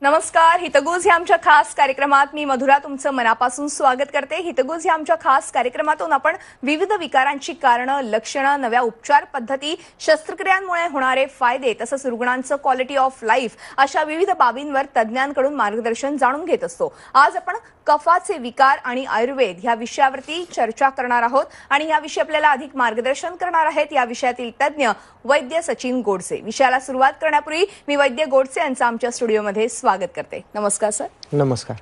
नमस्कार. हितगुज या आमच्या खास कार्यक्रमात मी मधुरा तुमचं मनापासून स्वागत करते. हितगुज या आमच्या खास कार्यक्रमातून आपण विविध विकारांची कारणं, लक्षणं, नव्या उपचार पद्धती, शस्त्रक्रियांमुळे होणारे फायदे तसंच रुग्णांचं क्वालिटी ऑफ लाईफ अशा विविध बाबींवर तज्ज्ञांकडून मार्गदर्शन जाणून घेत असतो. आज आपण कफाचे विकार आणि आयुर्वेद या विषयावरती चर्चा करणार आहोत आणि याविषयी आपल्याला अधिक मार्गदर्शन करणार आहेत या विषयातील तज्ज्ञ वैद्य सचिन गोडसे. विषयाला सुरुवात करण्यापूर्वी मी वैद्य गोडसे यांचं आमच्या स्टुडिओमध्ये स्वागत करते. नमस्कार सर. नमस्कार.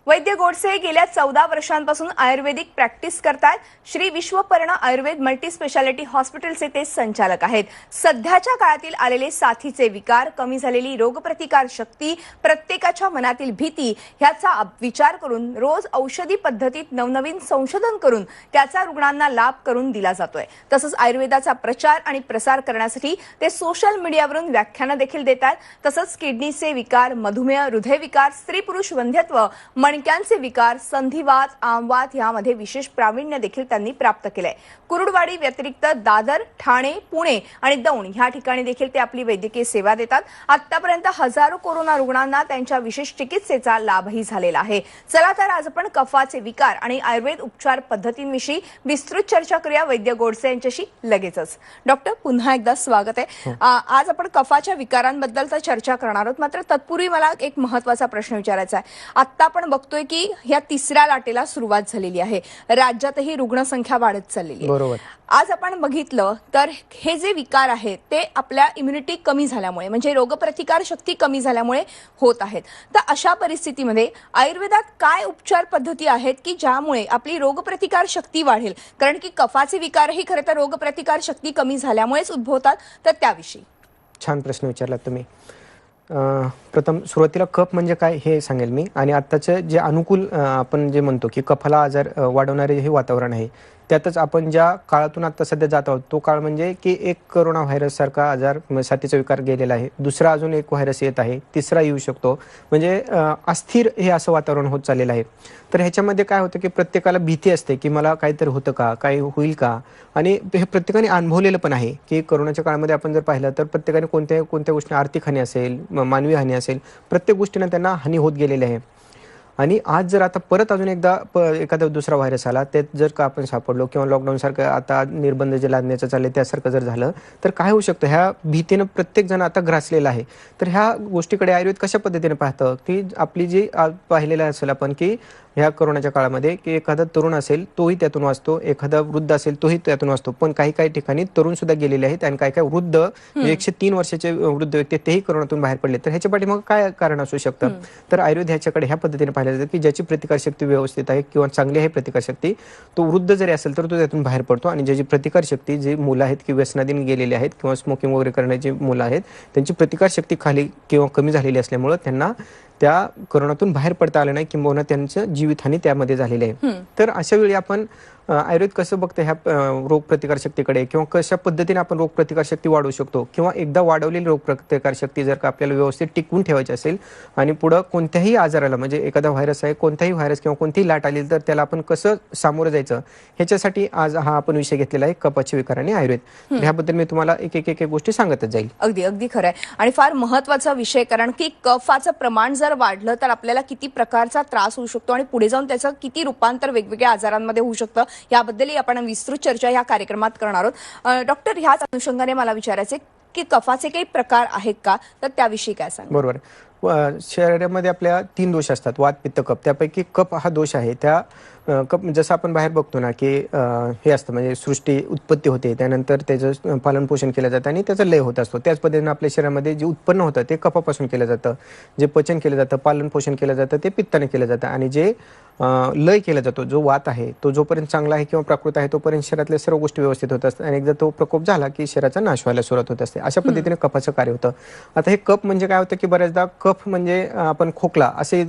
वैद्य गोडसे गेल्या 14 वर्षांपासून आयुर्वेदिक प्रॅक्टिस करतात. श्री विश्वपर्ण आयुर्वेद मल्टी स्पेशालिटी हॉस्पिटलचे ते संचालक आहेत. सध्याच्या काळातील आलेले साथीचे विकार, कमी झालेली रोगप्रतिकार शक्ती, प्रत्येकाच्या मनातील भीती ह्याचा विचार करून रोज औषधी पद्धतीत नवनवीन संशोधन करून त्याचा रुग्णांना लाभ करून दिला जातोय. तसंच आयुर्वेदाचा प्रचार आणि प्रसार करण्यासाठी ते सोशल मीडियावरून व्याख्यानं देखील देतात. तसंच किडनीचे विकार, मधुमेह, हृदयविकार, स्त्री पुरुष वंध्यत्व, मणक्यांचे विकार, संधिवात, आमवात यामध्ये विशेष प्रावीण्य देखील त्यांनी प्राप्त केलंय. कुरुडवाडी व्यतिरिक्त दादर, ठाणे, पुणे आणि दौंड ह्या ठिकाणी देखील ते आपली वैद्यकीय सेवा देतात. आतापर्यंत हजारो कोरोना रुग्णांना त्यांच्या विशेष चिकित्सेचा लाभही झालेला आहे. चला तर आज आपण कफाचे विकार आणि आयुर्वेद उपचार पद्धतींविषयी विस्तृत चर्चा करूया वैद्य गोडसे यांच्याशी लगेचच. डॉक्टर, पुन्हा एकदा स्वागत आहे. आज आपण कफाच्या विकारांबद्दल तर चर्चा करणार आहोत, मात्र तत्पूर्वी मला एक महत्वाचा प्रश्न विचारायचा आहे. आता आपण बघतोय की ह्या तिसऱ्या लाटेला सुरुवात झालेली आहे. राज्यातही रुग्णसंख्या वाढत चाललेली आहे. बरोबर. आज आपण बघितलं तर हे जे विकार आहेत ते आपल्या इम्युनिटी कमी झाल्यामुळे, म्हणजे रोगप्रतिकार शक्ती कमी झाल्यामुळे होत आहेत. तर अशा परिस्थितीमध्ये आयुर्वेदात काय उपचार पद्धती आहेत की ज्यामुळे आपली रोगप्रतिकार शक्ती वाढेल? कारण की कफाचे विकारही खरं तर रोगप्रतिकार शक्ती कमी झाल्यामुळेच उद्भवतात. तर त्याविषयी छान प्रश्न विचारला तुम्ही. प्रथम सुरुवातीला कफ म्हणजे काय हे सांगेल मी, आणि आत्ताचं जे अनुकूल आपण जे म्हणतो की कफाला आजार वाढवणारे हे वातावरण आहे, त्यातच आपण ज्या काळातून आता सध्या जात आहोत तो काळ म्हणजे की एक कोरोना व्हायरस सारखा आजार, साथीचा विकार गेलेला आहे. दुसरा अजून एक व्हायरस येत आहे, तिसरा येऊ शकतो. म्हणजे अस्थिर हे असं वातावरण होत चाललेलं आहे. तर ह्याच्यामध्ये काय होतं की प्रत्येकाला भीती असते की मला काहीतरी होतं का, काही होईल का, आणि हे प्रत्येकाने अनुभवलेलं पण आहे की कोरोनाच्या काळामध्ये आपण जर पाहिलं तर प्रत्येकाने कोणत्या गोष्टी, आर्थिक हानी असेल, मानवी हानी असेल, प्रत्येक गोष्टीने त्यांना हानी होत गेलेली आहे. आणि आज जर आता परत अजून एकदा एखादा दुसरा व्हायरस आला, त्यात जर का आपण सापडलो किंवा लॉकडाऊन सारखं आता निर्बंध जे लादण्याचं चालले त्यासारखं जर झालं तर काय होऊ शकतं, ह्या भीतीनं प्रत्येक जण आता ग्रासलेला आहे. तर ह्या गोष्टीकडे आयुर्वेद कशा पद्धतीने पाहतं की आपली जी पाहिलेलं असेल आपण की ह्या कोरोनाच्या काळामध्ये की एखादा तरुण असेल तोही त्यातून वाचतो, एखादा वृद्ध असेल तोही त्यातून वाचतो, पण काही ठिकाणी तरुण सुद्धा गेलेले आहेत आणि काही वृद्ध 103 वर्षाचे वृद्ध व्यक्ती तेही कोरोनातून बाहेर पडले. तर ह्याच्या पाठी मग काय कारण असू शकतं? तर आयुर्वेद ह्याच्याकडे ह्या पद्धतीने पाहिलं जातं की ज्याची प्रतिकारशक्ती व्यवस्थित आहे किंवा चांगली आहे प्रतिकारशक्ती, तो वृद्ध जरी असेल तर तो त्यातून बाहेर पडतो. आणि ज्याची प्रतिकारशक्ती, जे मुलं आहेत की व्यसनाधीन गेलेले आहेत किंवा स्मोकिंग वगैरे करण्याची मुलं आहेत, त्यांची प्रतिकारशक्ती खाली किंवा कमी झालेली असल्यामुळे त्यांना त्या कोरोनातून बाहेर पडता आलं नाही, किंवा त्यांचं जीवितहानी त्यामध्ये झालेली आहे. तर अशा वेळी आपण आयुर्वेद कसं बघतं ह्या रोगप्रतिकारशक्तीकडे, किंवा कशा पद्धतीने आपण रोगप्रतिकारशक्ती वाढवू शकतो, किंवा एकदा वाढवलेली रोगप्रतिकारशक्ती जर का आपल्याला व्यवस्थित टिकवून ठेवायची असेल आणि पुढं कोणत्याही आजाराला, म्हणजे एखादा व्हायरस आहे, कोणताही व्हायरस किंवा कोणतीही लाट आली तर त्याला आपण कसं सामोरं जायचं, ह्याच्यासाठी आज हा आपण विषय घेतलेला आहे, कफाचे विकार आणि आयुर्वेद. ह्याबद्दल मी तुम्हाला एक गोष्टी सांगतच जाईल. अगदी खरं आहे आणि फार महत्वाचा विषय, कारण की कफाचं प्रमाण जर वाढलं तर आपल्याला किती प्रकारचा त्रास होऊ शकतो आणि पुढे जाऊन त्याचं किती रूपांतर वेगवेगळ्या आजारांमध्ये होऊ शकतं याबद्दलही आपण विस्तृत चर्चा या कार्यक्रमात करणार आहोत. डॉक्टर, ह्याच अनुषंगाने मला विचारायचे की कफाचे काही प्रकार आहेत का, तर त्याविषयी काय सांगा? बरोबर. शरीरामध्ये आपल्या 3 दोष असतात, वात, पित्त, कफ. त्यापैकी कफ हा दोष आहे. त्या कप जसं आपण बाहेर बघतो ना की हे असतं, म्हणजे सृष्टी उत्पत्ती होते, त्यानंतर त्याचं पालन पोषण केलं जातं आणि त्याचा लय होत असतो. त्याच पद्धतीने आपल्या शरीरामध्ये जे उत्पन्न होतं ते कफापासून केलं जातं, जे पचन केलं जातं, पालन पोषण केलं जातं ते पित्ताने केलं जातं, आणि जे लय केला जातो, जो वात आहे, तो जोपर्यंत चांगला आहे किंवा प्राकृत आहे तोपर्यंत शरीरातल्या सर्व गोष्टी व्यवस्थित होत असतात, आणि एकदा तो प्रकोप झाला की शरीराचा नाश व्हायला सुरुवात होत असते. अशा पद्धतीने कफाचं कार्य होतं. आता हे कफ म्हणजे काय होतं की बऱ्याचदा कफ म्हणजे आपण खोकला असे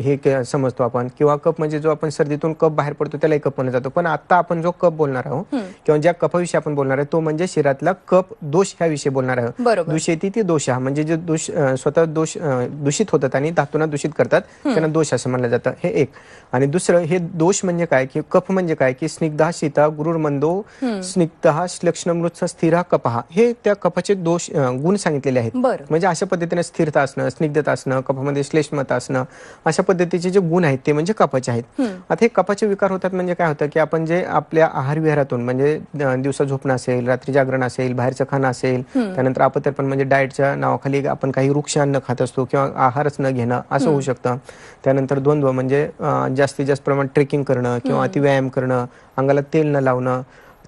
हे समजतो आपण, किंवा कफ म्हणजे जो आपण सर्दीतून कफ बाहेर पडतो त्यालाही कफ म्हणलं जातो. पण आता आपण जो कफ बोलणार आहोत किंवा ज्या कफाविषयी आपण बोलणार आहे तो म्हणजे शरीरातला कफ दोष ह्याविषयी बोलणार आहोत. दूषिती ती दोष, म्हणजे जे दोष स्वतः दोष दूषित होतात आणि धातूंना दूषित करतात त्यांना दोष असं म्हणलं जातं. हे एक. आणि दुसरं, हे दोष म्हणजे काय की कफ म्हणजे काय की स्निग्धा शीता गुरुर्मंदो स्निग्धः श्लेष्णमृत्स स्थिरा कपहा, हे त्या कफाचे दोष गुण सांगितलेले आहेत. म्हणजे अशा पद्धतीने स्थिरता असणं, स्निग्ध स्निग्धता असणं, कफामध्ये श्लेष्मता असणं, अशा पद्धतीचे जे गुण आहेत ते म्हणजे कफाचे आहेत. आता हे कफाचे विकार होतात म्हणजे काय होतं की आपण जे आपल्या आहार विहारातून म्हणजे दिवसा झोपणं असेल, रात्री जागरण असेल, बाहेरचं खाणं असेल, त्यानंतर अपत्यारपण म्हणजे डाएटच्या नावाखाली आपण काही वृक्ष अन्न खात असतो किंवा आहारच न घेणं असं होऊ शकतं. त्यानंतर द्वंद्व म्हणजे जास्तीत जास्त प्रमाणात ट्रेकिंग करणं किंवा अतिव्यायाम करणं, अंगाला तेल न लावणं,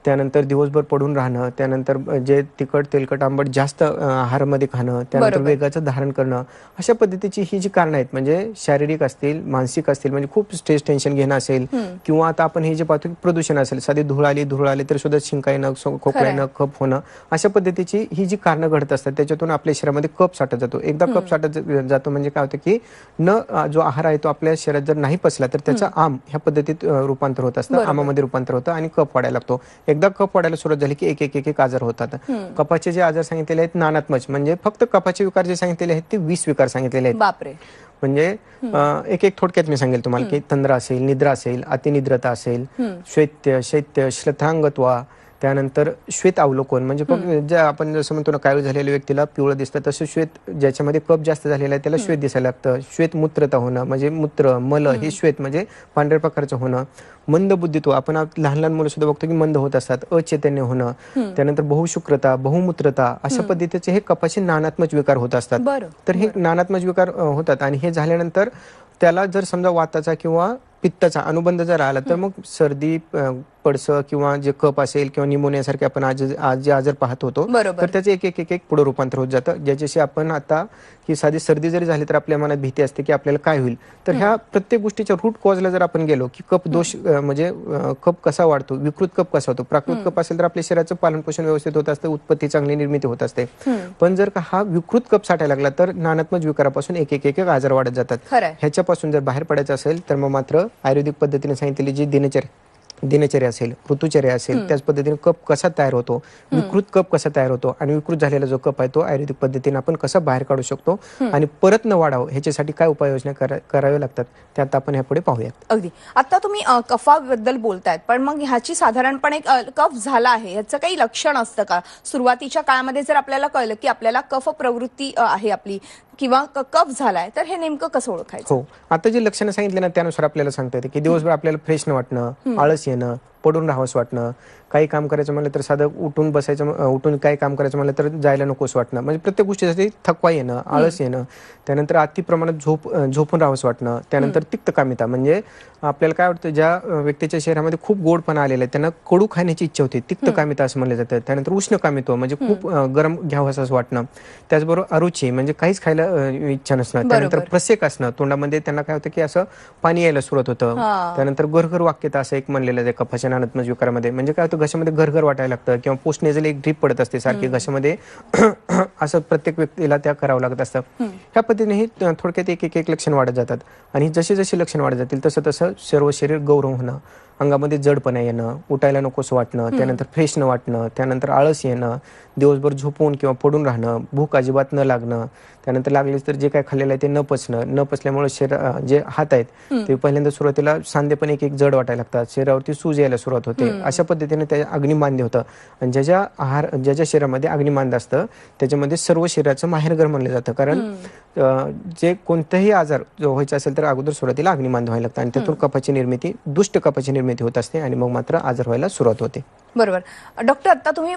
त्यानंतर दिवसभर पडून राहणं, त्यानंतर जे तिखट तेलकट आंबट जास्त आहारामध्ये खाणं, त्यानंतर वेगाचं धारण करणं, अशा पद्धतीची ही जी कारणं आहेत म्हणजे शारीरिक असतील, मानसिक असतील, म्हणजे खूप स्ट्रेस टेन्शन घेणं असेल किंवा आता आपण हे जे पाहतो की प्रदूषण असेल, साधी धूळ आली तरी सुद्धा शिंका येणं, खोकला येणं, कफ होणं, अशा पद्धतीची ही जी कारणं घडत असतात त्याच्यातून आपल्या शरीरामध्ये कफ साठत जातो. एकदा कफ साठत जातो म्हणजे काय होतं की जो आहार आहे तो आपल्या शरीरात जर नाही पचला तर त्याचा आम ह्या पद्धतीत रूपांतर होत असतं, आमामध्ये रूपांतर होतं आणि कफ वाढायला लागतो. एकदा कफ वाढायला सुरुवात झाली की एक एक एक एक आजार होतात. कफाचे जे आजार सांगितलेले आहेत नानात्मक, म्हणजे फक्त कफाचे विकार जे सांगितलेले आहेत ते 20 विकार सांगितलेले आहेत. बापरे. म्हणजे एक एक थोडक्यात मी सांगेल तुम्हाला की तंद्रा असेल, निद्रा असेल, अतिनिद्रता असेल, श्वेत्य, शैत्य, श्वेतांगत्वा, त्यानंतर श्वेत अवलोकन म्हणजे जे आपण जसं म्हणतो ना काळी झालेल्या व्यक्तीला पिवळं दिसतं तसं श्वेत ज्याच्यामध्ये कफ जास्त झालेला आहे त्याला श्वेत दिसायला लागतं. श्वेत मूत्रता होणं म्हणजे मूत्र मल हे श्वेत म्हणजे पांढऱ्या प्रकारचं होणं. मंद बुद्धित्व, आपण लहान लहान मुलं सुद्धा बघतो की मंद होत असतात, अचैतन्य होणं, त्यानंतर बहुशुक्रता, बहुमूत्रता, अशा पद्धतीचे हे कफाचे नानात्मक विकार होत असतात. तर हे नानात्मक विकार होतात आणि हे झाल्यानंतर त्याला जर समजा वाताचा किंवा पित्ताचा अनुबंध जर आला तर मग सर्दी, पडसं किंवा जे कफ असेल किंवा निमोनियासारखे आपण आज जे आजार पाहत होतो तर त्याचे एक एक एक एक पुढे रूपांतर होत जातं. ज्याच्याशी आपण आता ही साधी सर्दी जरी झाली तर आपल्या मनात भीती असते की आपल्याला काय होईल. तर ह्या प्रत्येक गोष्टीच्या रूट कॉजला जर आपण गेलो की कफ दोष म्हणजे कफ कसा वाढतो, विकृत कफ कसा होतो. प्राकृत कफ असेल तर आपल्या शरीराचं पालनपोषण व्यवस्थित होत असतं, उत्पत्ती चांगली निर्मिती होत असते. पण जर का हा विकृत कफ साठायला लागला तर नानात्मक विकारापासून एक एक एक आजार वाढत जातात. ह्याच्यापासून जर बाहेर पडायचं असेल तर मग मात्र आयुर्वेदिक पद्धतीने सांगितलेली जी दिनचर्या असेल, ऋतुचर्या असेल, त्याच पद्धतीने कफ कसा तयार होतो, विकृत कफ कसा तयार होतो आणि विकृत झालेला जो कफ आहे तो आयुर्वेदिक पद्धतीने आपण कसा बाहेर काढू शकतो आणि परत न वाढावं ह्याच्यासाठी काय उपाययोजना कराव्या लागतात त्यात आपण ह्यापुढे पाहूयात. अगदी. आता तुम्ही कफाबद्दल बोलतायत, पण मग ह्याची साधारणपणे कफ झाला आहे ह्याचं काही लक्षण असतं का? सुरुवातीच्या काळामध्ये जर आपल्याला कळलं की आपल्याला कफ प्रवृत्ती आहे आपली किंवा कफ झालाय तर हे नेमकं कसं ओळखायचं? हो, आता जी लक्षणं सांगितली ना त्यानुसार आपल्याला सांगता येते की दिवसभर आपल्याला फ्रेश न वाटणं, आळस येणं, पडून राहावंसं वाटणं, काही काम करायचं म्हणलं तर साधं उठून काही काम करायचं म्हणलं तर जायला नकोस वाटणं, म्हणजे प्रत्येक गोष्टीसाठी थकवा येणं, आळस येणं, त्यानंतर अति प्रमाणात झोपून राहावंसं वाटणं, त्यानंतर तिक्तकामिता म्हणजे आपल्याला काय वाटतं ज्या व्यक्तीच्या शरीरामध्ये खूप गोडपणा आलेला आहे त्यांना कडू खाण्याची इच्छा होते, तिक्तकामिता असं म्हणलं जातं. त्यानंतर उष्णकामित्व म्हणजे खूप गरम घ्यावं असं वाटणं, त्याचबरोबर अरुची म्हणजे काहीच खायला इच्छा नसणं, त्यानंतर प्रसेक असणं, तोंडामध्ये त्यांना काय होतं की असं पाणी यायला सुरुवात होतं. त्यानंतर गरगर वाक्यता असं एक म्हणलेलं आहे कफाच्या नानात्मक विकारामध्ये, म्हणजे काय होतं घशामध्ये घरघर वाटायला लागतं किंवा पोस्ट नेझल एक ड्रीप पडत असते सारखी घशामध्ये असं प्रत्येक व्यक्तीला त्या करावं लागत असतं. ह्या पद्धतीने ही थोडक्यात एक एक एक लक्षण वाढत जातात आणि जसे जसे लक्षण वाढत जातील तसं तसं सर्व शरीर गौरव होणं, अंगामध्ये जडपणा येणं, उठायला नकोसं वाटणं, त्यानंतर फ्रेश न वाटणं, त्यानंतर आळस येणं, दिवसभर झोपून किंवा पडून राहणं, भूक अजिबात न लागणं, त्यानंतर लागलेच तर जे काय खाल्लेलं आहे ते न पचणं, न पचल्यामुळे जे हात आहेत ते पहिल्यांदा सुरुवातीला सांधे पण एक एक जड वाटायला लागतात, शरीरावरती सूज यायला सुरुवात होते. अशा पद्धतीने त्या अग्निमांद्य होतं आणि ज्याच्या शरीरामध्ये अग्निमांद असतं त्याच्यामध्ये सर्व शरीराचं माहेरघर म्हणलं जातं, कारण जे कोणताही आजार जो व्हायचा असेल तर अगोदर सुरुवातीला अग्निमांद व्हायला लागतं आणि त्यातून कफाची निर्मिती, दुष्ट कफाची निर्मिती होत असते आणि मग मात्र आजार व्हायला सुरुवात होते. बरोबर. डॉक्टर, आता तुम्ही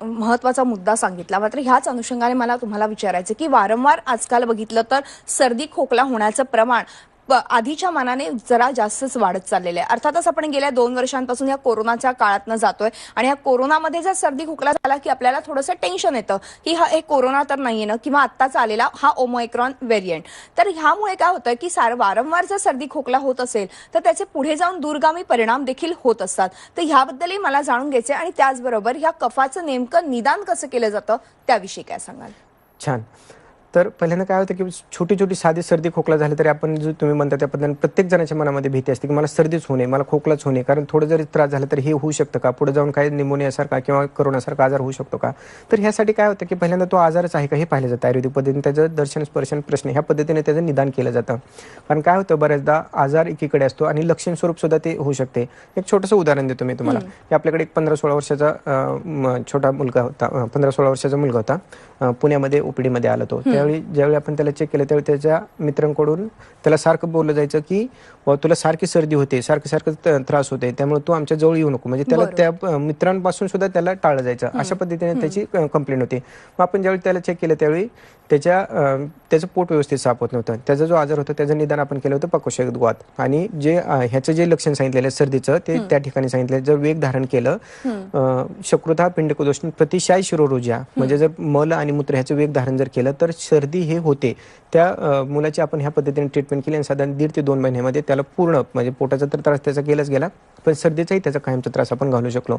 महत्वाचा मुद्दा सांगितला, मात्र ह्याच अनुषंगाने मला तुम्हाला विचारायचं की वारंवार आजकाल बघितलं तर सर्दी खोकला होण्याचं प्रमाण आधीच्या मानाने जरा जास्तच वाढत चाललेलं आहे. अर्थातच आपण गेल्या 2 वर्षांपासून या कोरोनाच्या काळातनं जातोय आणि या कोरोनामध्ये जर सर्दी खोकला झाला की आपल्याला थोडंसं टेन्शन येतं की हे कोरोना तर नाहीये ना, किंवा आत्ताच आलेला हा ओमिक्रॉन व्हेरियंट. तर ह्यामुळे काय होतं की वारंवार जर सर्दी खोकला होत असेल तर त्याचे पुढे जाऊन दूरगामी परिणाम देखील होत असतात. तर ह्याबद्दलही मला जाणून घ्यायचे आणि त्याचबरोबर ह्या कफाचं नेमकं निदान कसं केलं जातं त्याविषयी काय सांगाल? छान. तर पहिल्यांदा काय होतं की छोटी छोटी साधी सर्दी खोकला झाली तरी आपण जो तुम्ही म्हणता त्या पद्धतीने प्रत्येक जणाच्या मनामध्ये भीती असते की मला सर्दीच होणे, मला खोकलाच होणे, कारण थोडं जरी त्रास झाला तर हे होऊ शकतं का, पुढे जाऊन काय निमोनियासारखा किंवा कोरोनासारखा आजार होऊ शकतो का. तर ह्यासाठी काय होतं की पहिल्यांदा तो आजारच आहे का हे पाहिलं जातं आयुर्वेदिक पद्धतीने, त्याचं दर्शन स्पर्शन प्रश्न ह्या पद्धतीने त्याचं निदान केलं जातं. कारण काय होतं बऱ्याचदा आजार एकीकडे असतो आणि लक्षण स्वरूप सुद्धा ते होऊ शकते. एक छोटंसं उदाहरण देतो मी तुम्हाला की आपल्याकडे एक 15-16 वर्षाचा छोटा मुलगा होता, 15-16 वर्षाचा मुलगा होता, पुण्यामध्ये ओपीडीमध्ये आला तो. ज्यावेळी आपण त्याला चेक केलं त्यावेळी त्याच्या मित्रांकडून त्याला सारखं बोललं जायचं की तुला सारखी सर्दी होते, सारखं त्रास होते, त्यामुळे तू आमच्या जवळ येऊ नको. म्हणजे त्याला त्या मित्रांपासून सुद्धा त्याला टाळलं जायचं. अशा पद्धतीने त्याची कंप्लेंट होती. मग आपण ज्यावेळी त्याला चेक केलं त्यावेळी त्याचं पोट व्यवस्थित साफ होत नव्हतं. त्याचा जो आजार होता त्याचं निदान आपण केलं होतं पक्वशयवात. आणि ह्याचं जे लक्षण सांगितलेलं सर्दीचं ते त्या ठिकाणी सांगितलं. जर वेग धारण केलं शकृतः पिंडकोदोष प्रतिशाय शिरोरोजा, म्हणजे जर मल आणि मूत्र ह्याचं वेग धारण जर केलं तर सर्दी हे होते. त्या मुलाची आपण ह्या पद्धतीने ट्रीटमेंट केली आणि साधारण 1.5 ते 2 महिन्यामध्ये त्याला पूर्ण म्हणजे पोटाचा तर त्रास त्याचा गेलाच गेला, पण सर्दीचाही त्याचा कायमचा त्रास आपण घालू शकलो.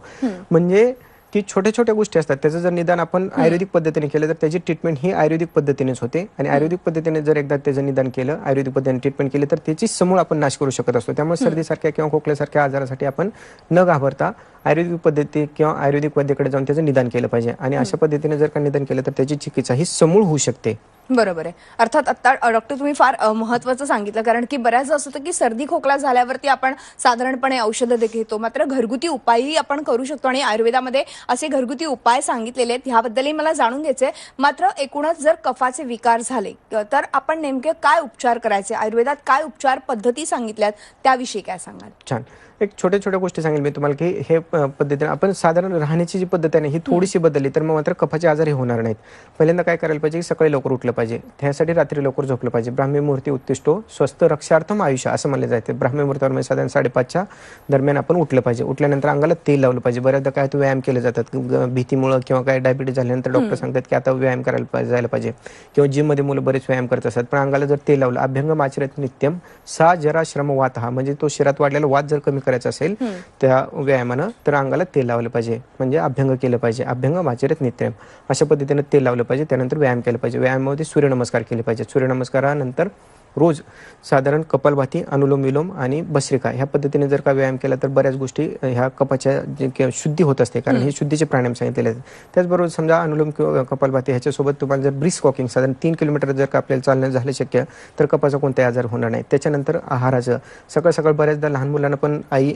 म्हणजे की छोट्या छोट्या गोष्टी असतात त्याचं जर निदान आपण आयुर्वेदिक पद्धतीने केलं तर त्याची ट्रीटमेंट ही आयुर्वेदिक पद्धतीनेच होते. आणि आयुर्वेदिक पद्धतीने जर एकदा त्याचं निदान केलं, आयुर्वेदिक पद्धतीने ट्रीटमेंट केली तर त्याची समूळ आपण नाश करू शकत असतो. त्यामुळे सर्दीसारख्या किंवा खोकल्यासारख्या आजारासाठी आपण न घाबरता आयुर्वेदिक पद्धती किंवा आयुर्वेदिक वैद्याकडे जाऊन त्याचं निदान केलं पाहिजे. आणि अशा पद्धतीने जर का निदान केलं तर त्याची चिकित्सा ही समूळ होऊ शकते. बरोबर आहे. अर्थात आता डॉक्टर तुम्ही फार महत्वाचं सांगितलं, कारण की बऱ्याच असं होतं की सर्दी खोकला झाल्यावरती आपण साधारणपणे औषधं घेतो, मात्र घरगुती उपायही आपण करू शकतो आणि आयुर्वेदामध्ये असे घरगुती उपाय सांगितलेले आहेत. ह्याबद्दलही मला जाणून घ्यायचंय. मात्र एकूणच जर कफाचे विकार झाले तर आपण नेमके काय उपचार करायचे, आयुर्वेदात काय उपचार पद्धती सांगितल्यात त्याविषयी काय सांगाल? छान. एक छोट्या छोट्या गोष्टी सांगेल मी तुम्हाला की हे पद्धतीने आपण साधारण राहण्याची जी पद्धत आहे ना ही थोडीशी बदलली तर मग मात्र कफाचे आजार हे होणार नाहीत. पहिल्यांदा काय करायला पाहिजे की सकाळी लवकर उठलं पाहिजे, त्यासाठी रात्री लवकर झोपलं पाहिजे. ब्राह्मी मुहूर्ती उत्तिष्ठो स्वस्थ रक्षार्थम आयुष्य असं म्हणलं जाते. ब्राह्मी मुहूर्तावर म्हणजे साधारण 5:30च्या दरम्यान आपण उठलं पाहिजे. उठल्यानंतर अंगाला तेल लावलं पाहिजे. बऱ्याचदा काय व्यायाम केले जातात भीतीमुळे किंवा काय डायबिटीज झाल्यानंतर डॉक्टर सांगतात की आता व्यायाम करायला जायला पाहिजे किंवा जिममध्ये मुलं बरेच व्यायाम करत असतात, पण अंगाला जर तेल लावलं अभ्यंगम आचरत नित्यम सा जरा श्रम वात हा, म्हणजे तो शरीरात वाढलेला वात जर कमी करायचा असेल त्या व्यायामानं तर अंगाला तेल लावलं पाहिजे, म्हणजे अभ्यंग केलं पाहिजे. अभ्यंग आचरत नित्यम अशा पद्धतीने तेल लावलं पाहिजे. त्यानंतर व्यायाम केला पाहिजे. व्यायामामध्ये सूर्यनमस्कार केले पाहिजे. सूर्यनमस्कारानंतर रोज साधारण कपालभाती, अनुलोम विलोम आणि भस्त्रिका ह्या पद्धतीने जर का व्यायाम केला तर बऱ्याच गोष्टी ह्या कपाच्या शुद्धी होत असते, कारण हे शुद्धीचे प्राणायाम सांगितलेले आहेत. त्याचबरोबर समजा अनुलोम किंवा कपालभाती ह्याच्यासोबत तुम्हाला जर ब्रिस्क वॉकिंग साधारण 3 किलोमीटर जर का आपल्याला चालणं झालं शक्य तर कपाचा कोणताही आजार होणार नाही. त्याच्यानंतर आहाराचं सकाळ सकाळ बऱ्याचदा लहान मुलांना पण आई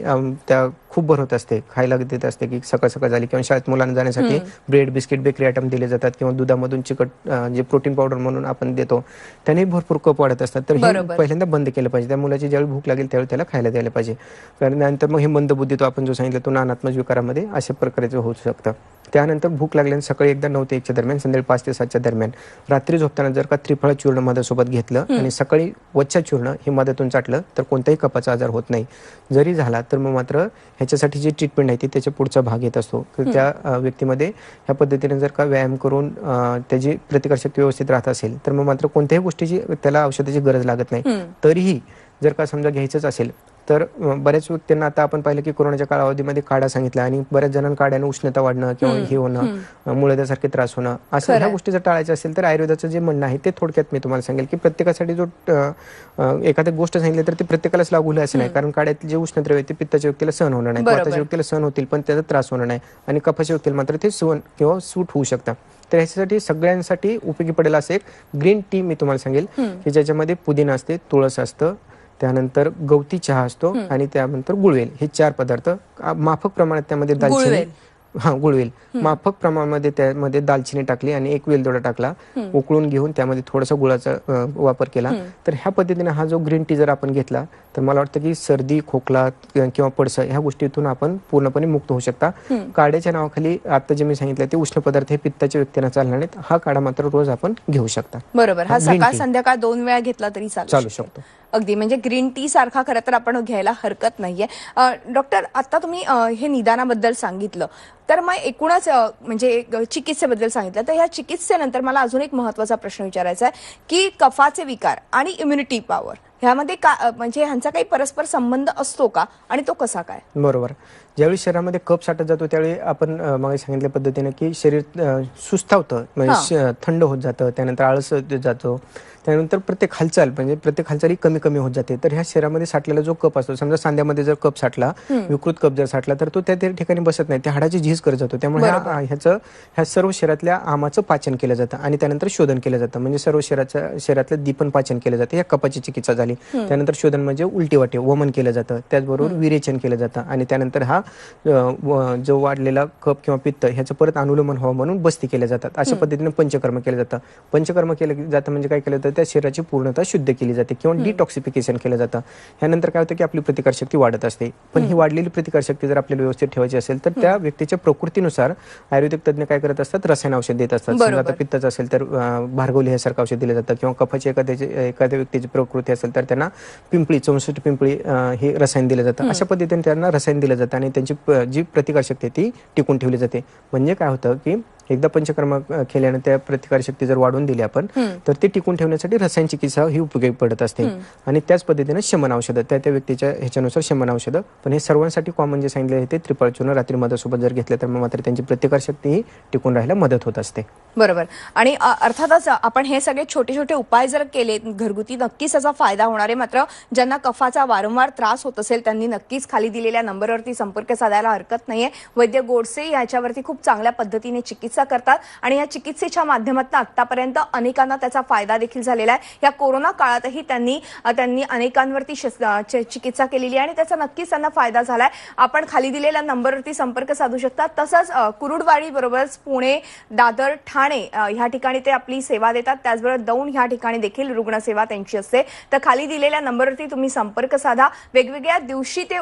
त्या खूप भरवत असते, खायला देत असते की सकाळ सकाळ झाली किंवा शाळेत मुलांना जाण्यासाठी ब्रेड बिस्किट बेकरी आयटम दिले जातात किंवा दुधामधून चिकट जे प्रोटीन पावडर म्हणून आपण देतो त्याने भरपूर कप वाढत असतात. तर हे पहिल्यांदा बंद केलं पाहिजे. त्या मुलाची ज्यावेळी भूक लागेल त्यावेळी त्याला खायला द्यायला पाहिजे. कारण नंतर मग हे मंदबुद्धी तो आपण जो सांगितलं तो नानात्मक विकारामध्ये अशा प्रकारचं होऊ शकतं. त्यानंतर भूक लागल्याने सकाळी एकदा 9 ते 1च्या दरम्यान, संध्याकाळी 5 ते 7च्या दरम्यान, रात्री झोपताना जर का त्रिफळा चूर्ण मधासोबत घेतलं आणि सकाळी वच्चा चूर्ण हे मधातून चाटलं तर कोणताही कफाचा आजार होत नाही. जरी झाला तर मग मात्र ह्याच्यासाठी जी ट्रीटमेंट आहे ती त्याच्या पुढचा भाग येत असतो. त्या व्यक्तीमध्ये ह्या पद्धतीने जर का व्यायाम करून त्याची प्रतिकारशक्ती व्यवस्थित राहत असेल तर मग मात्र कोणत्याही गोष्टीची त्याला औषधाची गरज लागत नाही. तरीही जर का समजा घ्यायचंच असेल तर बऱ्याच व्यक्तींना आता आपण पाहिलं की कोरोनाच्या कालावधीमध्ये काढा सांगितला आणि बऱ्याच जणांना काढ्याने उष्णता वाढणं किंवा हे होणं, मुळव्याधासारखे त्रास होणं, असं ह्या गोष्टी जर टाळायचं असेल तर आयुर्वेदाचं जे म्हणणं आहे ते थोडक्यात मी तुम्हाला सांगेल की प्रत्येकासाठी जो एखादी गोष्ट सांगितली तर ते प्रत्येकालाच लागू होईल असं नाही. कारण काढ्यातले जे उष्णद्रव्य ते पित्ताच्या व्यक्तीला सहन होणार नाही, वाताच्या व्यक्तीला सहन होतील पण त्याचा त्रास होणार नाही आणि कफाच्या व्यक्तीला मात्र ते सहन किंवा सूट होऊ शकतं. तर ह्याच्यासाठी सगळ्यांसाठी उपयोगी पडेल असं एक ग्रीन टी मी तुम्हाला सांगेल की ज्याच्यामध्ये पुदिना असते, तुळस असतं, त्यानंतर गवती चहा असतो आणि त्यानंतर गुळवेल. हे 4 पदार्थ माफक प्रमाणात त्यामध्ये दालचिनी गुळवेल माफक प्रमाणामध्ये त्यामध्ये दालचिनी टाकली आणि 1 वेलदोडा टाकला, उकळून घेऊन त्यामध्ये थोडासा गुळाचा वापर केला. तर ह्या पद्धतीने हा जो ग्रीन टी जर आपण घेतला तर मला वाटतं की सर्दी खोकला किंवा पडसं ह्या गोष्टीतून आपण पूर्णपणे मुक्त होऊ शकता. काढ्याच्या नावाखाली आता जे मी सांगितलं ते उष्ण पदार्थ हे पित्ताच्या व्यक्तींना चालणार नाहीत. हा काढा मात्र रोज आपण घेऊ शकता. बरोबर. हा सकाळ संध्याकाळ 2 वेळा घेतला तरी चालू शकतो. अगदी म्हणजे ग्रीन टी सारखा खरं तर आपण घ्यायला हरकत नाहीये. डॉक्टर आता तुम्ही हे निदानाबद्दल सांगितलं तर मग एकूणच म्हणजे चिकित्सेबद्दल सांगितलं तर ह्या चिकित्सेनंतर मला अजून एक महत्वाचा प्रश्न विचारायचा आहे की कफाचे विकार आणि इम्युनिटी पॉवर ह्यामध्ये म्हणजे ह्यांचा काही परस्पर संबंध असतो का आणि तो कसा काय? बरोबर. ज्यावेळी शरीरामध्ये कफ साठत जातो त्यावेळी आपण मागे सांगितल्या पद्धतीने की शरीर सुस्तावतं, म्हणजे थंड होत जातं, त्यानंतर आळस जातो, त्यानंतर प्रत्येक हालचाल म्हणजे प्रत्येक हालचाली कमी कमी होत जाते. तर ह्या शरीरामध्ये साठलेला जो कप असतो, समजा सांध्यामध्ये जर कप साठला, विकृत कप जर साठला तर तो त्या ठिकाणी बसत नाही, त्या हाडाची झीज करत जातो. त्यामुळे ह्या सर्व शरीरातल्या आमाचं पाचन केलं जातं आणि त्यानंतर शोधन केलं जातं, म्हणजे सर्व शरीरातलं दीपन पाचन केलं जातं. या कपाची चिकित्सा झाली. त्यानंतर शोधन म्हणजे उलटी वाटे वमन केलं जातं, त्याचबरोबर विरेचन केलं जातं आणि त्यानंतर हा जो वाढलेला कफ किंवा पित्त ह्याचं परत अनुलोमन व्हावं म्हणून बस्ती केल्या जातात. अशा पद्धतीने पंचकर्म केलं जातं. पंचकर्म केलं जातं म्हणजे काय केलं जातं, त्या शरीराची पूर्णतः शुद्ध केली जाते किंवा डिटॉक्सिफिकेशन केलं जातं. ह्यानंतर काय होतं की आपली प्रतिकारशक्ती वाढत असते. पण ही वाढलेली प्रतिकारशक्ती जर आपल्याला व्यवस्थित ठेवायची असेल तर त्या व्यक्तीच्या प्रकृतीनुसार आयुर्वेदिक तज्ञ काय करत असतात, रसायन औषध देत असतात. समजा आता पित्ताचं असेल तर भार्गवली ह्यासारखं औषध दिलं जातं किंवा कफाची एखाद्या व्यक्तीची प्रकृती असेल तर त्यांना पिंपळी 64 पिंपळी हे रसायन दिलं जातं. अशा पद्धतीने त्यांना रसायन दिलं जातं आणि त्यांची जी प्रतिकारशक्ती ती टिकून ठेवली जाते. म्हणजे काय होतं की एकदा पंचकर्म केल्याने त्या प्रतिकारशक्ती जर वाढवून दिली आपण तर ती टिकून ठेवण्यासाठी रसायन चिकित्सा ही उपयोगी पडत असते. आणि त्याच पद्धतीने शमन औषधं त्या व्यक्तीच्या ह्याच्यानुसार शमन औषधं. पण हे सर्वांसाठी कॉमन जे सांगितले आहे ते त्रिफळ चूर्ण रात्री मधासोबत जर घेतलं तर मात्र त्यांची प्रतिकारशक्ती ही टिकून राहायला मदत होत असते. बरोबर. आणि अर्थातच आपण हे सगळे छोटे छोटे उपाय जर केले घरगुती नक्कीच त्याचा फायदा होणार आहे. मात्र ज्यांना कफाचा वारंवार त्रास होत असेल त्यांनी नक्कीच खाली दिलेल्या नंबरवरती संपर्क साधायला हरकत नाहीये. वैद्य गोडसे याच्यावरती खूप चांगल्या पद्धतीने चिकित्सा करतात आणि या चिकित्सेच्या माध्यमातून आतापर्यंत अनेकांना त्याचा फायदा देखील झालेला आहे. या कोरोना काळातही त्यांनी अनेकांवरती चिकित्सा केलेली आहे आणि त्याचा नक्कीच त्यांना फायदा झालाय. आपण खाली दिलेल्या नंबरवरती संपर्क साधू शकता. तसंच कुरुडवाडी बरोबरच पुणे, दादर, ठाणे ह्या ठिकाणी ते आपली सेवा देतात. त्याचबरोबर दौंड ह्या ठिकाणी देखील रुग्णसेवा त्यांची असते. तर खाली दिलेल्या नंबरवरती तुम्ही संपर्क साधा. वेगवेगळ्या दिवशी ते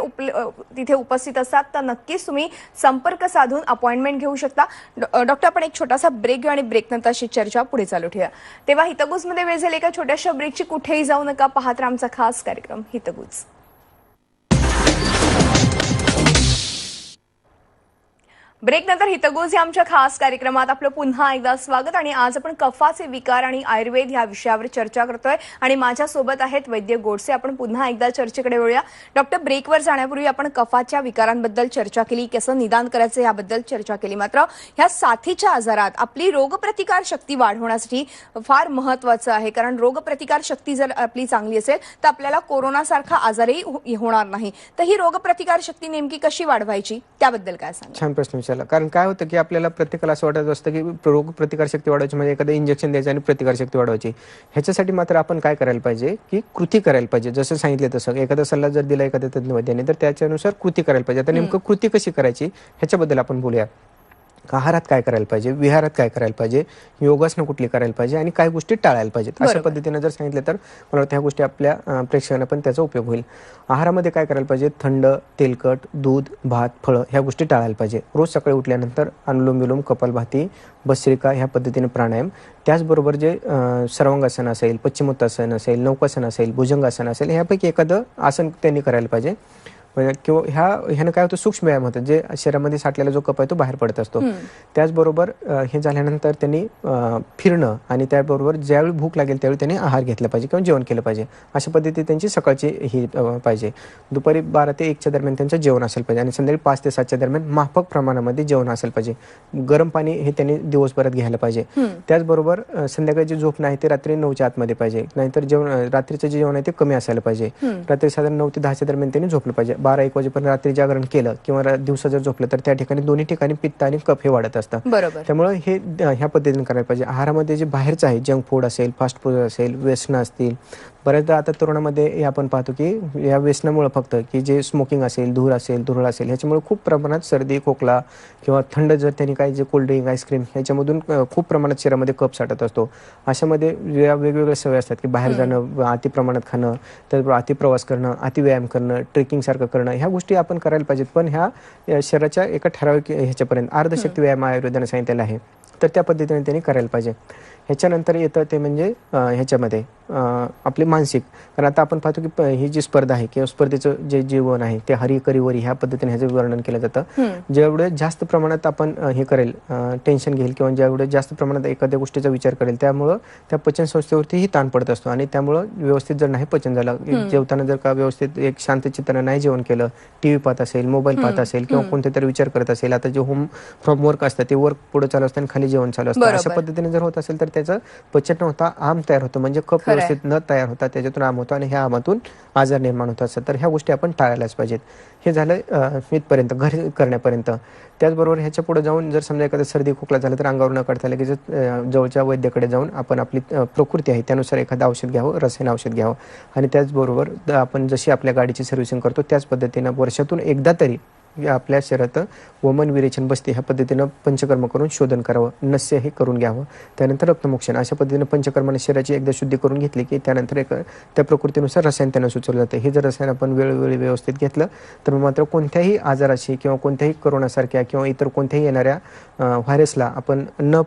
तिथे उपस्थित असतात. तर नक्कीच तुम्ही संपर्क साधून अपॉइंटमेंट घेऊ शकता. डॉक्टर, आपण एक छोटासा ब्रेक घेऊ आणि ब्रेक नंतर अशी चर्चा पुढे चालू ठेवूया. तेव्हा हितगुजमध्ये वेळ झाली एका छोट्याशा ब्रेकची. कुठेही जाऊ नका, पाहत राहा आमचा खास कार्यक्रम हितगुज. ब्रेक नंतर हितगुज या आमच्या खास कार्यक्रमात आपलं पुन्हा एकदा स्वागत. आणि आज आपण कफाचे विकार आणि आयुर्वेद या विषयावर चर्चा करतोय आणि माझ्यासोबत आहेत वैद्य गोडसे. आपण पुन्हा एकदा चर्चेकडे वळूया. डॉक्टर, ब्रेकवर जाण्यापूर्वी आपण कफाच्या विकारांबद्दल चर्चा केली, कसं निदान करायचं याबद्दल चर्चा केली. मात्र ह्या साथीच्या आजारात आपली रोगप्रतिकार शक्ती वाढवण्यासाठी फार महत्वाचं आहे. कारण रोगप्रतिकार शक्ती जर आपली चांगली असेल तर आपल्याला कोरोनासारखा आजारही होणार नाही. तर ही रोगप्रतिकार शक्ती नेमकी कशी वाढवायची त्याबद्दल काय सांगा? छान प्रश्न. कारण काय होतं की आपल्याला प्रत्येकाला असं वाटत असतं की रोग प्रतिकारशक्ती वाढवायची म्हणजे एखादं इंजेक्शन द्यायचं आणि प्रतिकारशक्ती वाढवायची. ह्याच्यासाठी मात्र आपण काय करायला पाहिजे की कृती करायला पाहिजे. जसं सांगितलं तसं एखादा सल्ला जर दिला एखाद्या तज्ञ वैद्याने तर त्याच्यानुसार कृती करायला पाहिजे. आता नेमकं कृती कशी करायची ह्याच्याबद्दल आपण बोलूया. आहारात काय करायला पाहिजे, विहारात काय करायला पाहिजे, योगासनं कुठली करायला पाहिजे आणि काय गोष्टी टाळायला पाहिजेत. अशा पद्धतीने जर सांगितलं तर मला वाटतं ह्या गोष्टी आपल्या प्रेक्षकांना पण त्याचा उपयोग होईल. आहारामध्ये काय करायला पाहिजे, थंड, तेलकट, दूध, भात, फळं ह्या गोष्टी टाळायला पाहिजे. रोज सकाळी उठल्यानंतर अनुलोम विलोम, कपालभाती, भस्त्रिका ह्या पद्धतीने प्राणायाम. त्याचबरोबर जे सर्वांगासन असेल, पश्चिमोत्तासन असेल, नौकासन असेल, भुजंगासन असेल ह्यापैकी एखादं आसन त्यांनी करायला पाहिजे. किंवा ह्यानं काय होतं, सूक्ष्म व्यायाम होतं, जे शरीरामध्ये साठलेला जो कप आहे तो बाहेर पडत असतो. त्याचबरोबर हे झाल्यानंतर त्यांनी फिरणं आणि त्याबरोबर ज्यावेळी भूक लागेल त्यावेळी त्यांनी आहार घेतला पाहिजे किंवा जेवण केलं पाहिजे. अशा पद्धतीने त्यांची सकाळची ही पाहिजे. दुपारी 12 ते 1च्या दरम्यान त्यांचं जेवण असेल पाहिजे आणि संध्याकाळी 5 ते 7च्या दरम्यान माफक प्रमाणामध्ये जेवण असेल पाहिजे. गरम पाणी हे त्यांनी दिवसभरात घ्यायला पाहिजे. त्याचबरोबर संध्याकाळची झोप नाही ते रात्री 9च्या आतमध्ये पाहिजे. नाहीतर रात्रीचं जे जेवण आहे ते कमी असायला पाहिजे. रात्री साधारण 9 ते 10च्या दरम्यान त्यांनी झोपलं पाहिजे. 12-1 वाजेपर्यंत रात्री जागरण केलं किंवा दिवसा जर झोपलं तर त्या ठिकाणी दोन्ही ठिकाणी पित्त आणि कफ हे वाढत असतं. त्यामुळे हे ह्या पद्धतीने करायला पाहिजे. आहारामध्ये जे बाहेरचं आहे, जंक फूड असेल, फास्ट फूड असेल, व्यसनं असतील, बऱ्याचदा आता तरुणामध्ये हे आपण पाहतो की या व्यसनामुळे फक्त की जे स्मोकिंग असेल, धूर असेल, धुरळ असेल ह्याच्यामुळे खूप प्रमाणात सर्दी, खोकला किंवा थंड जर त्यांनी काही जे कोल्ड्रिंक, आईस्क्रीम ह्याच्यामधून खूप प्रमाणात शरीरामध्ये कफ साठत असतो. अशामध्ये वेगवेगळ्या सवय असतात की बाहेर जाणं, अति प्रमाणात खाणं, त्याचबरोबर अति प्रवास करणं, अति व्यायाम करणं, ट्रेकिंग सारखं करणं ह्या गोष्टी आपण करायला पाहिजेत. पण ह्या शरीराच्या एका ठराविक ह्याच्यापर्यंत अर्धशक्ती व्यायाम आयुर्वेदाने सांगितलेला आहे तर त्या पद्धतीने त्यांनी करायला पाहिजे. ह्याच्यानंतर येतं ते म्हणजे ह्याच्यामध्ये आपले मानसिक. कारण आता आपण पाहतो की ही जी स्पर्धा आहे किंवा स्पर्धेचं जे जीवन आहे ते हरी करीवरी ह्या पद्धतीने ह्याचं वर्णन केलं जातं. जेवढं जास्त प्रमाणात आपण हे करेल, टेन्शन घेईल किंवा जेवढं जास्त प्रमाणात एखाद्या गोष्टीचा विचार करेल त्यामुळं त्या पचन संस्थेवरतीही ताण पडत असतो आणि त्यामुळं व्यवस्थित जर नाही पचन झालं, जेवताना जर का व्यवस्थित एक शांत चित्तानं नाही जेवण केलं, टीव्ही पाहत असेल, मोबाईल पाहत असेल किंवा कोणते तरी विचार करत असेल, आता जे होम फ्रॉम वर्क असतं ते वर्क पुढे चालू असतं आणि खाली जेवण चालू असतं, अशा पद्धतीने जर होत असेल तर त्याचं पचन न होता आम तयार होतं म्हणजे कफ व्यवस्थित न तयार होता त्याच्यातून आम होतो आणि ह्या आमातून आजार निर्माण होत असतात. तर ह्या गोष्टी आपण टाळायलाच पाहिजेत. हे झालं इथपर्यंत घरी करण्यापर्यंत. त्याचबरोबर ह्याच्या पुढे जाऊन जर समजा एखादा सर्दी खोकला झाला तर अंगावर न काढता लगेच जवळच्या वैद्याकडे जाऊन आपण आपली प्रकृती आहे त्यानुसार एखादं औषध घ्यावं, रसायन औषध घ्यावं. आणि त्याचबरोबर आपण जशी आपल्या गाडीची सर्व्हिसिंग करतो त्याच पद्धतीनं वर्षातून एकदा तरी आपल्या शरीरात वमन विरेचन बसते ह्या पद्धतीनं पंचकर्म करून शोधन करावं, नस्य हे करून घ्यावं. त्यानंतर रक्तमोक्षण अशा पद्धतीनं पंचकर्माने शरीराची एकदा शुद्धी करून घेतली की त्यानंतर त्या प्रकृतीनुसार रसायन त्यांना सुचवलं जातं. हे जर रसायन आपण वेळोवेळी व्यवस्थित घेतलं तर मात्र कोणत्याही आजाराशी किंवा कोणत्याही कोरोनासारख्या किंवा इतर कोणत्याही येणाऱ्या व्हायरसला आपण न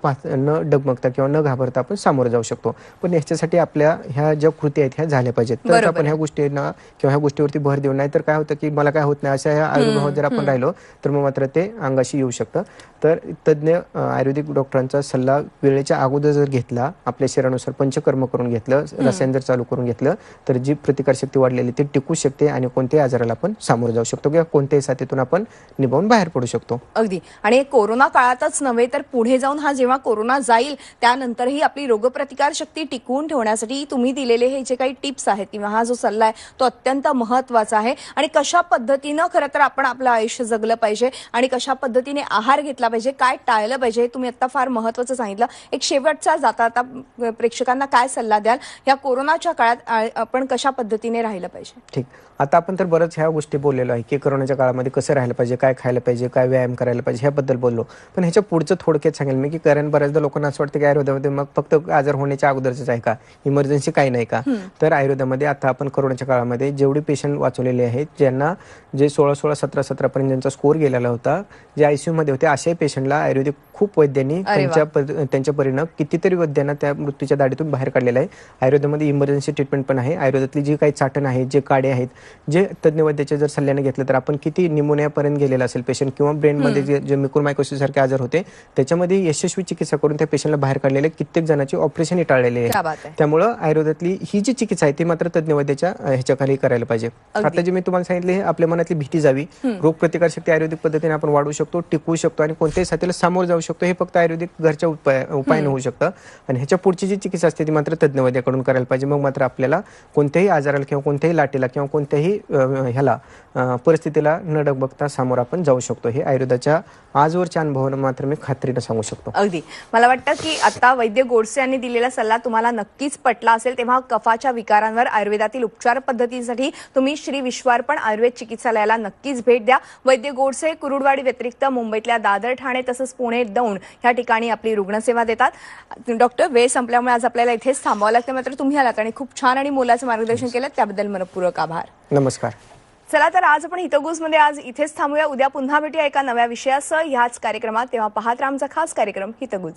डगमगता किंवा न घाबरता आपण सामोरं जाऊ शकतो. पण याच्यासाठी आपल्या ह्या ज्या कृती आहेत ह्या झाल्या पाहिजेत. तर आपण ह्या गोष्टींना किंवा ह्या गोष्टीवरती भर देऊ. नाही तर काय होतं की मला काय होत नाही अशा ह्या आयुर्भावात जर आपण राहिलो तर मग मात्र ते अंगाशी येऊ शकतं. तर तज्ज्ञ आयुर्वेदिक डॉक्टरांचा सल्ला वेळेच्या अगोदर जर घेतला, आपल्या शरीरानुसार पंचकर्म करून घेतलं, रसायन जर चालू करून घेतलं तर जी प्रतिकारशक्ती वाढलेली ती टिकू शकते आणि कोणत्याही आजाराला आपण सामोरं जाऊ शकतो किंवा कोणत्याही साथीतून आपण निभावून बाहेर पडू शकतो. अगदी. आणि कोरोना काळातच नव्हे तर पुढे जाऊन हा जेव्हा कोरोना जाईल त्यानंतरही आपली रोगप्रतिकार शक्ती टिकवून ठेवण्यासाठी तुम्ही दिलेले हे जे काही टिप्स आहेत किंवा हा जो सल्ला आहे तो अत्यंत महत्त्वाचा आहे. आणि कशा पद्धतीनं खरं तर आपण आपलं आयुष्य जगलं पाहिजे आणि कशा पद्धतीने आहार घेतला पाहिजे, काय टाळलं पाहिजे, हे तुम्ही आता फार महत्त्वाचं सांगितलं. एक शेवटचा जाता आता प्रेक्षकांना काय सल्ला द्याल या कोरोनाच्या काळात आपण कशा पद्धतीने राहिलं पाहिजे? ठीक. आता आपण तर बरंच ह्या गोष्टी बोललेलो आहे की कोरोनाच्या काळामध्ये कसं राहायला पाहिजे, काय खायला पाहिजे, काय व्यायाम करायला पाहिजे ह्याबद्दल बोललो. पण ह्याच्या पुढचं थोडक्यात सांगेल मी की कारण बऱ्याचदा लोकांना असं वाटतं की आयुर्वेदामध्ये मग फक्त आजार होण्याच्या अगोदरच आहे का, इमर्जन्सी काही नाही का. तर आयुर्वेदामध्ये आता आपण कोरोनाच्या काळामध्ये जेवढे पेशंट वाचवलेले आहेत ज्यांना जे 16-16, 17-17 पर्यंत ज्यांचा स्कोर गेलेला होता, जे आयसीयू मध्ये होते अशाही पेशंटला आयुर्वेदिक खूप वैद्यांनी त्यांच्या परीनं कितीतरी वैद्यांना त्या मृत्यूच्या दाढीतून बाहेर काढलेलं आहे. आयुर्वेदामध्ये इमर्जन्सी ट्रीटमेंट पण आहे. आयुर्वेदातली जी काही चाटण आहे, जे काढे आहेत, जे तज्ज्ञ वैद्याच्या जर सल्ल्याने घेतलं तर आपण किती निमोनियापर्यंत गेलेला असेल पेशंट किंवा ब्रेनमध्ये जे म्युकोरमायकोसिस सारखे आजार होते त्याच्यामध्ये यशस्वी चिकित्सा करून त्या पेशंटला बाहेर काढलेले कित्येक जणांची ऑपरेशन टाळलेले आहे. त्यामुळं आयुर्वेदातली ही जी चिकित्सा आहे ती मात्र तज्ज्ञ वैद्याच्या ह्याच्याखाली करायला पाहिजे. आता जे मी तुम्हाला सांगितले आपल्या मनातली भीती जावी, रोगप्रतिकार शक्ती आयुर्वेदिक पद्धतीने आपण वाढवू शकतो, टिकवू शकतो आणि कोणत्याही साथीला सामोरं जाऊ शकतो. हे फक्त आयुर्वेदिक घरच्या उपायाने होऊ शकतं. आणि ह्याच्या पुढची जी चिकित्सा असते ती मात्र तज्ज्ञ वैद्याकडून करायला पाहिजे. मग मात्र आपल्याला कोणत्याही आजाराला किंवा कोणत्याही लाटेला किंवा कोणत्याही ह्याला परिस्थितीला न डगबगता सामोर आपण जाऊ शकतो. हे आयुर्वेदाच्या आजवरच्या अनुभवानं मात्र मी खात्रीनं सांगू शकतो. अगदी. मला वाटतं की आता वैद्य गोडसे यांनी दिलेला सल्ला तुम्हाला नक्कीच पटला असेल. तेव्हा कफाच्या विकारांवर आयुर्वेदातील उपचार पद्धतीसाठी तुम्ही श्री विश्वार्पण आयुर्वेद चिकित्सालयाला नक्कीच भेट द्या. वैद्य गोडसे कुरुडवाडी व्यतिरिक्त मुंबईतल्या दादर, ठाणे तसंच पुणे, दौंड या ठिकाणी आपली रुग्णसेवा देतात. डॉक्टर, वेळ संपल्यामुळे आज आपल्याला इथेच थांबावं लागतं, मात्र तुम्ही आलात आणि खूप छान आणि मोलाचं मार्गदर्शन केलं त्याबद्दल मनपूर्वक आभार. नमस्कार. चला तर आज आपण हितगुजमध्ये आज इथेच थांबूया. उद्या पुन्हा भेटूया एका नव्या विषयासह ह्याच कार्यक्रमात. तेव्हा पाहत राहा आमचा खास कार्यक्रम हितगुज.